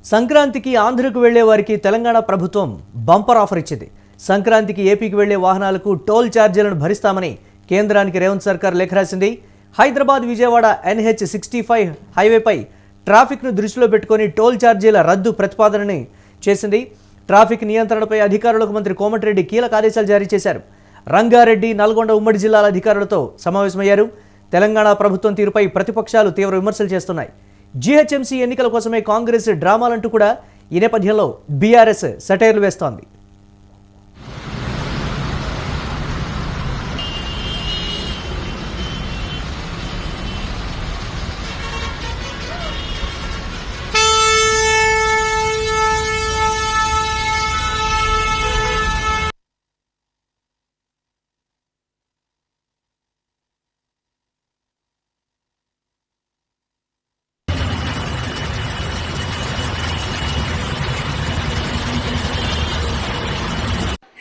సంక్రాంతికి ఆంధ్రకు వెళ్లే వారికి తెలంగాణ ప్రభుత్వం బంపర్ ఆఫర్ ఇచ్చింది. సంక్రాంతికి ఏపీకి వెళ్లే వాహనాలకు టోల్ ఛార్జీలను భరిస్తామని కేంద్రానికి రేవంత్ సర్కార్ లేఖ రాసింది. హైదరాబాద్ విజయవాడ NH-65 హైవేపై ట్రాఫిక్ను దృష్టిలో పెట్టుకుని టోల్ ఛార్జీల రద్దు ప్రతిపాదనని చేసింది. ట్రాఫిక్ నియంత్రణపై అధికారులకు మంత్రి కోమటిరెడ్డి కీలక ఆదేశాలు జారీ చేశారు. రంగారెడ్డి, నల్గొండ ఉమ్మడి జిల్లాల అధికారులతో సమావేశమయ్యారు. తెలంగాణ ప్రభుత్వం తీరుపై ప్రతిపక్షాలు తీవ్ర విమర్శలు చేస్తున్నాయి. GHMC ఎన్నికల కోసమే కాంగ్రెస్ డ్రామాలంటూ కూడా ఈ నేపథ్యంలో బీఆర్ఎస్ సెటైర్లు వేస్తోంది.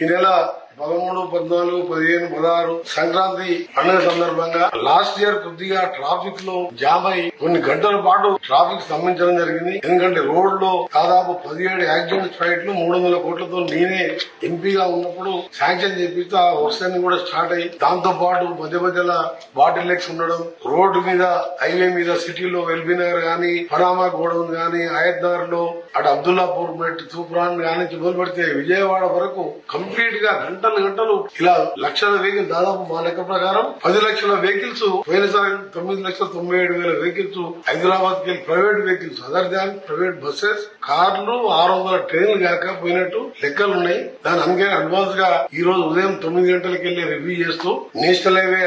ఈ నెల 13, 14, 15, 16 సంక్రాంతి పండుగ సందర్భంగా లాస్ట్ ఇయర్ కొద్దిగా ట్రాఫిక్ లో జామ్ అయి కొన్ని గంటల పాటు ట్రాఫిక్ స్తంభించడం జరిగింది. ఎందుకంటే రోడ్ లో దాదాపు 17 యాక్సిడెంట్స్ ఫైట్లు 300 కోట్లతో నేనే ఎంపీగా ఉన్నప్పుడు శాంక్షన్ చేపిస్తే ఆ వర్షాన్ని కూడా స్టార్ట్ అయ్యి దాంతో పాటు మధ్య మధ్యలో బాటిల్ లెక్స్ ఉండడం, రోడ్డు మీద హైవే మీద సిటీలో ఎల్బీ నగర్ గానీ, పనామా గోడౌన్ గానీ, ఆయత్నగర్ లో అటు అబ్దుల్లాపూర్ మెట్, తూప్రాన్ గానీ మొదలు పెడితే విజయవాడ వరకు కంప్లీట్ గా గంటలు ఇలా లక్షల వెహికల్, దాదాపు మా లెక్క ప్రకారం 10 లక్షల వెహికల్స్ పోయినసారి 9,97,000 వెహికల్స్ హైదరాబాద్ కి private vehicles other than private buses, కార్లు, 600 ట్రైన్లు కాక పోయినట్టు లెక్కలు ఉన్నాయి. దాని అందుకే అడ్వాన్స్ గా ఈ రోజు ఉదయం 9 గంటలకు వెళ్లి రివ్యూ చేస్తూ నేషనల్ హైవే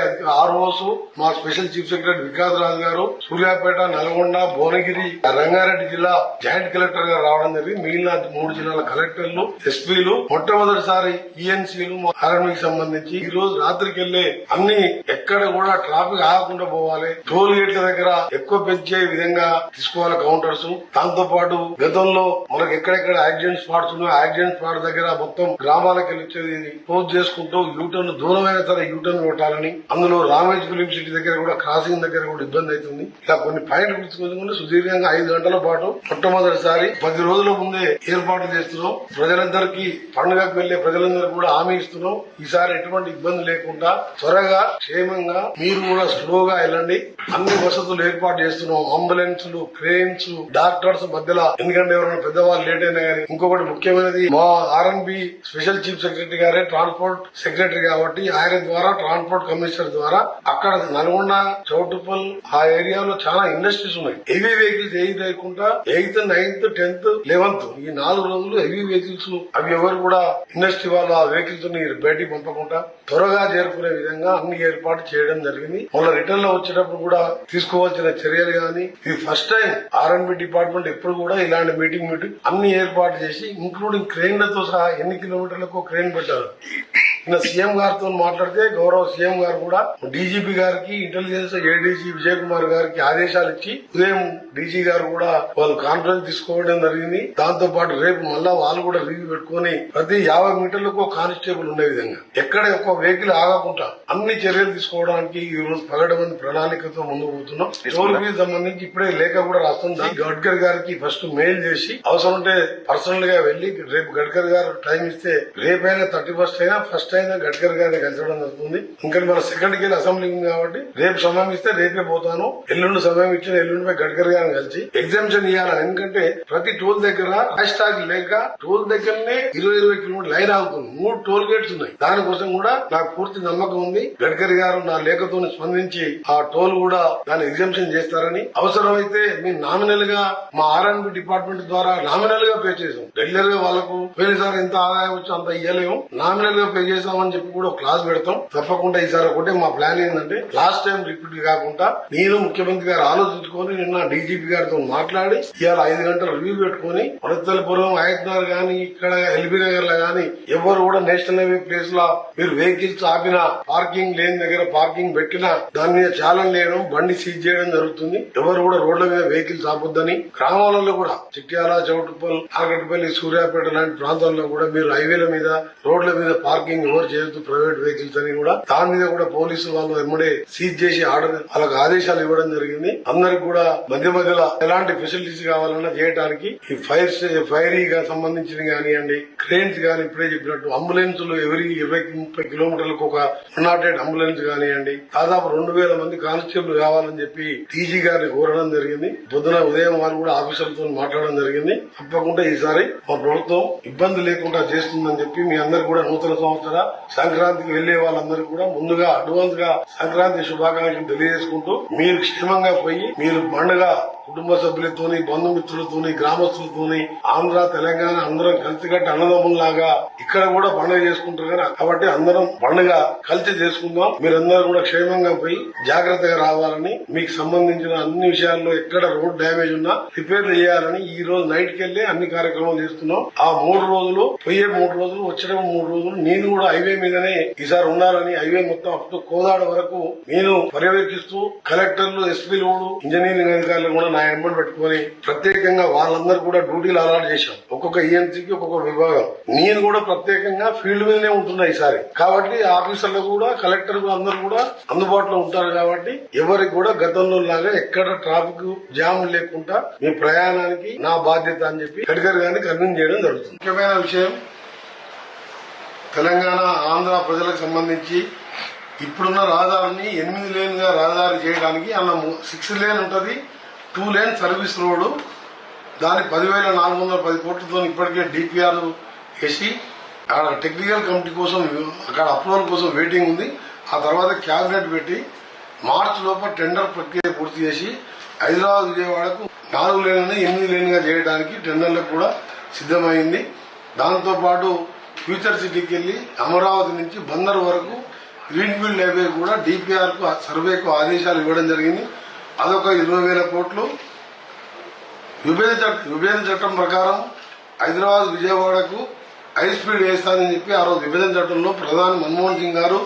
ROs మా స్పెషల్ చీఫ్ సెక్రటరీ వికాస్ రాజు గారు, సూర్యాపేట, నల్గొండ, భువనగిరి, రంగారెడ్డి జిల్లా జాయింట్ కలెక్టర్ గా రావడం జరిగింది. మిగిలిన 3 జిల్లాల కలెక్టర్లు, SPలు, మొట్టమొదటిసారి ENCలు ఆర్మీకి సంబంధించి ఈ రోజు రాత్రికి వెళ్లే అన్ని ఎక్కడ కూడా ట్రాఫిక్ ఆగకుండా పోవాలి. టోల్ గేట్ల దగ్గర ఎక్కువ పెంచే విధంగా తీసుకోవాలి కౌంటర్స్. దాంతో పాటు గతంలో మనకు ఎక్కడెక్కడ యాక్సిడెంట్ స్పాట్స్ ఉన్నాయో యాక్సిడెంట్ స్పాట్ దగ్గర మొత్తం గ్రామాలకు వెళ్ళి క్లోజ్ చేసుకుంటూ యూటర్న్ దూరమైన సరే యూటర్న్ కొట్టాలని, అందులో రామేజ్ ఫిలిం సిటీ దగ్గర కూడా క్రాసింగ్ దగ్గర కూడా ఇబ్బంది అవుతుంది. ఇలా కొన్ని పాయింట్లు గుర్తుకొచ్చుకుంటే సుదీర్ఘంగా 5 గంటల పాటు మొట్టమొదటిసారి 10 రోజుల ముందే ఏర్పాట్లు చేస్తున్నాం. ప్రజలందరికీ పండుగకు వెళ్లే ప్రజలందరూ కూడా హామీ ఇస్తున్నాం. ఈసారి ఎటువంటి ఇబ్బంది లేకుండా త్వరగా క్షేమంగా మీరు కూడా స్లోగా వెళ్ళండి. అన్ని వసతులు ఏర్పాటు చేస్తున్నాం. అంబులెన్స్లు, క్రేన్స్, డాక్టర్స్ మధ్యలో, ఎందుకంటే ఎవరైనా పెద్దవాళ్ళు లేట్ అయినా కానీ. ఇంకొకటి ముఖ్యమైనది, మా RNB స్పెషల్ చీఫ్ సెక్రటరీ గారే ట్రాన్స్పోర్ట్ సెక్రటరీ కాబట్టి ఆయన ద్వారా ట్రాన్స్పోర్ట్ కమిషనర్ ద్వారా అక్కడ నల్గొండ, చౌటుప్పల్ ఆ ఏరియాలో చాలా ఇండస్ట్రీస్ ఉన్నాయి. హెవీ వెహికల్స్ ఏది లేకుండా 8th, 9th, 10th, 11th ఈ 4 రోజులు హెవీ వెహికల్స్ అవి ఎవరు కూడా ఇండస్ట్రీ వాళ్ళు ఆ వెహికల్స్ బయటికి పంపకుండా త్వరగా చేరుకునే విధంగా అన్ని ఏర్పాటు చేయడం జరిగింది. మళ్ళీ రిటర్న్ లో వచ్చేటప్పుడు కూడా తీసుకోవాల్సిన చర్యలు గానీ, ఇది ఫస్ట్ టైం RNB డిపార్ట్మెంట్ ఎప్పుడు కూడా ఇలాంటి మీటింగ్ అన్ని ఏర్పాటు చేసి ఇంక్లూడింగ్ క్రేన్లతో సహా ఎన్ని కిలోమీటర్లకు క్రేన్ పెట్టారు. నిన్న సీఎం గారితో మాట్లాడితే గౌరవ సీఎం గారు కూడా DGP గారికి, ఇంటెలిజెన్స్ ADG విజయ్ కుమార్ గారికి ఆదేశాలు ఇచ్చి ఉదయం DG గారు కూడా వాళ్ళు కాన్ఫరెన్స్ తీసుకోవడం జరిగింది. దాంతో పాటు రేపు మళ్ళా వాళ్ళు కూడా రివ్యూ పెట్టుకుని ప్రతి 50 మీటర్లకు కానిస్టేబుల్ ఉండే విధంగా ఎక్కడ ఒక వెహికల్ ఆగకుండా అన్ని చర్యలు తీసుకోవడానికి ఈ రోజు పగడమని ప్రణాళికతో ముందుకు పోతున్నాం. టోల్ ఫీజు సంబంధించి ఇప్పుడే లేఖ కూడా రాస్తుంది. గడ్కరీ గారికి ఫస్ట్ మెయిల్ చేసి అవసరం ఉంటే పర్సనల్ గా వెళ్లి రేపు గడ్కరీ గారు టైం ఇస్తే రేపైనా 31st అయినా ఫస్ట్ అయినా గడ్కరీ గారిని కలిసడం జరుగుతుంది. ఇంకా మన సెకండ్ కి అసెంబ్లీ ఉంది కాబట్టి రేపు సమయం ఇస్తే రేపే పోతాను. ఎల్లుండి సమయం ఇచ్చిన ఎల్లుండి గడ్కరీ గారిని కలిసి ఎగ్జామ్షన్ ఇవ్వాలని. ఎందుకంటే ప్రతి టోల్ దగ్గర హ్యాష్ లేక టోల్ దగ్గరనే 20 కిలోమీటర్ లైన్ ఆగుతుంది. 3 టోల్ గేట్స్ ఉన్నాయి. దానికోసం కూడా నాకు పూర్తి నమ్మకం ఉంది. గడ్కరీ గారు నా లేఖతో స్పందించి ఆ టోల్ కూడా దాన్ని ఎగ్జామ్షన్ చేస్తారని, అవసరమైతే మేము నామినల్ గా మా RNB డిపార్ట్మెంట్ ద్వారా నామినల్ గా పే చేసాం. రెగ్యులర్ గా వాళ్ళకు పోయినసారి ఎంత ఆదాయం వచ్చి అంత ఇయ్యలేము, నామినల్ గా పే చేసామని చెప్పి కూడా క్లాస్ పెడతాం. తప్పకుండా ఈసారి ఒకటే మా ప్లాన్ ఏంటంటే లాస్ట్ టైం రిపీట్ కాకుండా నేను ముఖ్యమంత్రి గారు ఆలోచించుకొని నిన్న DGP గారితో మాట్లాడి ఇవాళ 5 గంటలు రివ్యూ పెట్టుకుని వనస్థలపురం, ఆయత్నగర్ గానీ, ఇక్కడ ఎల్బీ నగర్ లో గానీ ఎవరు కూడా నేషనల్ హైవే ప్లేస్ లో మీరు వెహికల్స్ ఆపిన, పార్కింగ్ లేని దగ్గర పార్కింగ్ పెట్టినా దాని మీద చాలన్ లేయడం, బండి సీజ్ చేయడం జరుగుతుంది. ఎవరు కూడా రోడ్ల మీద వెహికల్స్ ఆపొద్దని. గ్రామాలలో కూడా చిట్యాల, చౌటుప్పల్, ఆగటిపల్లి, సూర్యాపేట లాంటి ప్రాంతాల్లో కూడా మీరు హైవేల మీద, రోడ్ల మీద పార్కింగ్ ఎవరు చేయొద్దు ప్రైవేట్ వెహికల్స్ అని కూడా దాని మీద కూడా పోలీసులు వాళ్ళు ఎమ్మడే సీజ్ చేసి ఆర్డర్ వాళ్ళకి ఆదేశాలు ఇవ్వడం జరిగింది. అందరికి కూడా మధ్య మధ్యలో ఎలాంటి ఫెసిలిటీస్ కావాలన్నా చేయడానికి ఈ ఫైరీగా సంబంధించిన కానివ్వండి, క్రెయిన్స్ గానీ ఇప్పుడే చెప్పినట్టు అంబులెన్సులు ఎవరి 20-30 కిలోమీటర్లకు ఒక 108 అంబులెన్స్ కానివ్వండి, దాదాపు 2000 మంది కానిస్టేబుల్ కావాలని చెప్పి టీజీ గారిని కోరడం జరిగింది. పొద్దున ఉదయం వారు కూడా ఆఫీసర్లతో మాట్లాడడం జరిగింది. తప్పకుండా ఈసారి మా ప్రభుత్వం ఇబ్బంది లేకుండా చేస్తుందని చెప్పి మీ అందరు కూడా నూతన సంవత్సర సంక్రాంతికి వెళ్లే వాళ్ళందరూ కూడా ముందుగా అడ్వాన్స్ గా సంక్రాంతి శుభాకాంక్షలు తెలియజేసుకుంటూ మీరు క్షేమంగా పోయి మీరు పండుగ కుటుంబ సభ్యులతోని, బంధుమిత్రులతోని, గ్రామస్తులతోని, ఆంధ్ర తెలంగాణ అందరం కలిసికట్టి అన్నదమ్ముల్లాగా ఇక్కడ కూడా పండుగ చేసుకుంటారు కదా. కాబట్టి అందరం పండుగ కలిసి చేసుకుందాం. మీరందరూ కూడా క్షేమంగా పోయి జాగ్రత్తగా రావాలని, మీకు సంబంధించిన అన్ని విషయాల్లో ఎక్కడ రోడ్ డ్యామేజ్ ఉన్నా రిపేర్ చేయాలని ఈ రోజు నైట్ కెళ్లే అన్ని కార్యక్రమాలు చేస్తున్నాం. ఆ 3 రోజులు పోయే 3 రోజులు వచ్చడం 3 రోజులు నేను కూడా హైవే మీదనే ఈసారి ఉండాలని హైవే మొత్తం అప్ టు కోదాడ వరకు నేను పర్యవేక్షిస్తూ కలెక్టర్లు, ఎస్పీలు, ఇంజనీరింగ్ అధికారులు కూడా నా ఎంబడి పెట్టుకుని ప్రత్యేకంగా వాళ్ళందరూ కూడా డ్యూటీలు అలాట్ చేశాం. ఒక్కొక్క ఈఎన్సీకి ఒక్కొక్క విభాగం. నేను కూడా ప్రత్యేకంగా ఫీల్డ్ మీదనే ఉంటున్నా ఈసారి. కాబట్టి ఆఫీసర్లు కూడా, కలెక్టర్ అందరూ కూడా అందుబాటులో ఉంటారు. కాబట్టి ఎవరికి కూడా గతంలో లాగా ఎక్కడ ట్రాఫిక్ జామ్ లేకుండా మీ ప్రయాణానికి నా బాధ్యత అని చెప్పి గడ్కరీ గారిని కన్విన్స్ చేయడం జరుగుతుంది. ముఖ్యమైన విషయం, తెలంగాణ ఆంధ్ర ప్రజలకు సంబంధించి ఇప్పుడున్న రహదారిని 8 లేన్ గా రహదారి చేయడానికి అన్న 6 లేన్ ఉంటది, 2 లేన్ సర్వీస్ రోడ్డు. దాని 10,410 కోట్లతో ఇప్పటికే డిపిఆర్ వేసి అక్కడ టెక్నికల్ కమిటీ కోసం అక్కడ అప్రూవల్ కోసం వెయిటింగ్ ఉంది. ఆ తర్వాత క్యాబినెట్ పెట్టి మార్చి లోపల టెండర్ ప్రక్రియ పూర్తి చేసి హైదరాబాద్ విజయవాడకు 4 లేన్లను 8 లేన్ గా చేయడానికి టెండర్లకు కూడా సిద్దమైంది. దాంతో పాటు ఫ్యూచర్ సిటీకి వెళ్లి అమరావతి నుంచి బందర్ వరకు గ్రీన్ఫీల్డ్ హైవే కూడా డిపిఆర్ కు సర్వేకు ఆదేశాలు ఇవ్వడం జరిగింది. అదొక 20,000 కోట్లు. విభజన చట్టం ప్రకారం హైదరాబాద్ విజయవాడకు హై స్పీడ్ వేస్తానని చెప్పి ఆ రోజు విభజన చట్టంలో ప్రధాని మన్మోహన్ సింగ్ గారు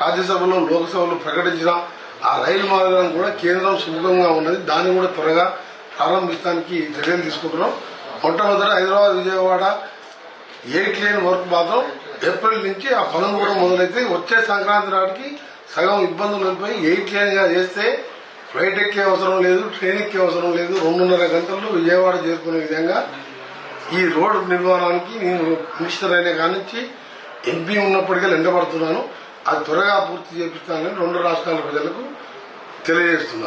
రాజ్యసభలో, లోక్సభలో ప్రకటించిన ఆ రైలు మార్గం కూడా కేంద్రం సుముఖంగా ఉన్నది. దాన్ని కూడా త్వరగా ప్రారంభించడానికి చర్యలు తీసుకుంటున్నాం. మొట్టమొదటి హైదరాబాద్ విజయవాడ 8 లేన్ వర్క్ మాత్రం ఏప్రిల్ నుంచి ఆ పనులు కూడా మొదలైతే వచ్చే సంక్రాంతి నాటికి సగం ఇబ్బందులు వెళ్ళిపోయి 8 లేన్ గా చేస్తే ఫ్లైట్ ఎక్కే అవసరం లేదు, ట్రైన్ ఎక్కే అవసరం లేదు. 2.5 గంటల్లో విజయవాడ చేరుకునే విధంగా ఈ రోడ్డు నిర్మాణానికి నేను మినిస్టర్ అయిన కానించి ఎంపీ ఉన్నప్పటికీ ఎండబడుతున్నాను. అది త్వరగా పూర్తి చేపిస్తానని 2 రాష్ట్రాల ప్రజలకు తెలియజేస్తున్నాను.